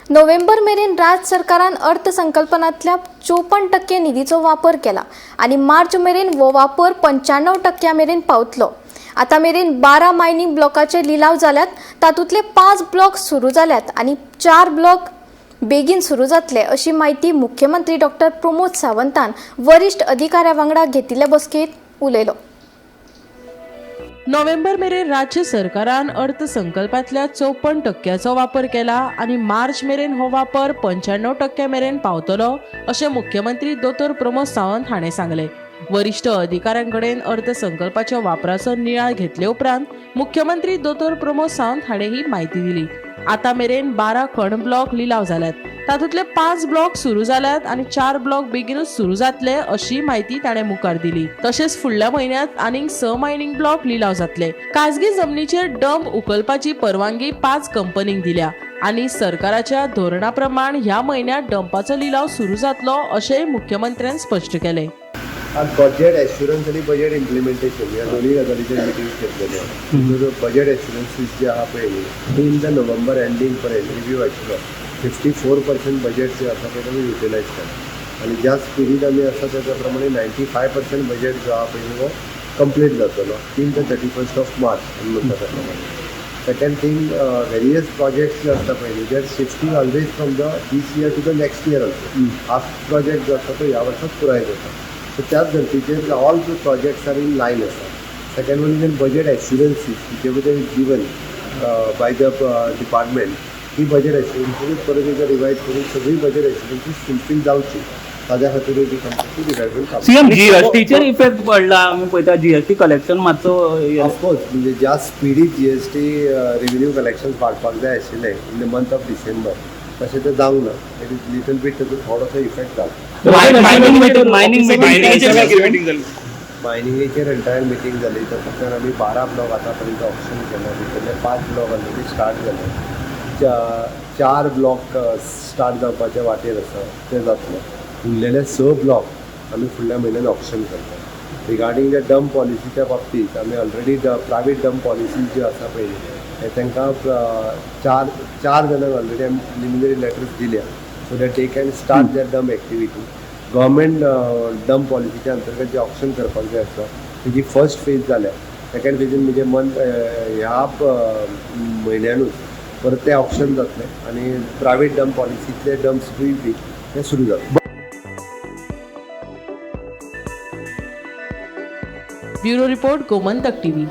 November मेरेन राज्य सरकारान अर्थसंकल्पनातल्या 54% निधीचो वापर केला आणि मार्च मेरेन वो वापर 95% मेरेन पावतलो। आता मेरेन 12 मायनिंग ब्लॉकाचे लिलाव जाल्यात, तातूंतले 5 ब्लॉक सुरू जाल्यात आणि 4 ब्लॉक बेगीन सुरू जातले अशी माहिती मुख्यमंत्री डॉक्टर प्रमोद सावंतान वरिष्ठ अधिकाऱ्यां वांगडा घेतिल्ले बसकेत उलयलो। नोव्हेंबर मेरेन राज्य सरकारान अर्थसंकल्पातल्या 54% वापर केला आणि मार्च मेरेन हो वापर 95% मेरेन पावतलो अशें मुख्यमंत्री दोतोर प्रमोद सावंत हाणें सांगले। वरिष्ठ अधिकाऱ्यांकडेन अर्थसंकल्पाच्या वापराचो नियाळ घेतले उपरांत मुख्यमंत्री दोतोर प्रमोद सावंत हाणें ही माहिती दिली। आता मेरेन 12 खण ब्लॉक लिलाव जाल्यात, तातूंतले 5 ब्लॉक सुरू जाल्यात आणि 4 ब्लॉक बेगीनूच सुरू जातले अशी माहिती ताणें मुखार दिली। तशेंच फुडल्या म्हयन्यांत आनीक 6 मायनिंग ब्लॉक लिलाव जातले। खाजगी जमनीचेर डंप उखलपाची परवानगी 5 कंपनींक दिल्या आणि सरकाराच्या धोरणा प्रमाण ह्या म्हयन्यात डंपाचो लिलाव सुरू जातलो अशेंय मुख्यमंत्र्यांनी स्पश्ट केलें। आज बजेट एश्युरन्स आणि बजेट इम्प्लिमेंटेशन ह्या दोन्ही गजालीचेर मिटींग घेतलेले। बजेट एश्युरन्सीस जे आहा पळय न्ही इन द नोव्हेंबर एंडिंग पर्यंत रिव्ह्यू आशिल्लो। 54% बजेट जे आसा पळय आमी युटिलायज केला आणि ज्या स्पिरीड आमी आसा त्या प्रमाणे 95% बजेट जो आहा पळय वो कंप्लीट जातलो टील द 31 मार्च म्हणटा त्या प्रमाणे। सेकंड थिंग, वेरियस प्रोजेक्ट्स जे आसता पळय न्ही they are shifting always from the this year to the next year also. Half project जो आसा तो ह्या वर्साक पुराय जाता। So त्याच धर्तीचेर all the projects are in line आसा। Second one is budget assurances जे बद्दल गिवन बाय द डिपार्टमेंट, ही बजेट एश्युरन्सीस परत एकदा रिवायज करून सगळी बजेट एश्युरन्सीस फुलफील जावची ताज्या खातीर ती कंपनी डिपार्टमेंट सीएम जीएसटीचेर इफेक्ट पडला। आमी पळयता जीएसटी कलेक्शन मातसो ऑफकोर्स म्हणजे ज्या स्पिडीत जीएसटी रेव्हेन्यू कलेक्शन वाडपाक जाय आशिल्लें in the month of December तशें तें जावंक ना। इट इज लिटल बीट ताचो थोडोसो इफेक्ट जाला। मायनिंगेचेर एंटायर मिटींग जाली, तातूंतल्यान आमी 12 ब्लॉक आतां पर्यंत ऑप्शन केला, भितरले 5 ब्लॉक ऑलरेडी स्टार्ट जाले। 4 ब्लॉक स्टार्ट जावपाचे वाटेर आसा, ते जातले। उरलेले 6 ब्लॉक आमी फुडल्या म्हयन्यान ऑप्शन करता। रिगार्डींग द डंप पॉलिसीच्या बाबतींत आमी ऑलरेडी प्रायवेट डंप पॉलिसीज ज्यो आसा पळय तांकां 4 जाणांक ऑलरेडी आमी प्रिलिमिनरी लेटर्स दिल्या so that they can start their dump activity. Government dump पॉलिसीच्या अंतर्गत जे ऑप्शन करपाक जाय आसा तेजी फर्स्ट फेज जाल्या। सेकंड फेजीन म्हणजे ह्या म्हयन्यानूच परत ते ऑप्शन जातले आणि प्रायवेट डंप पॉलिसीतले डंप्सूय बी ते सुरू जातले। Bureau report Gomantak TV.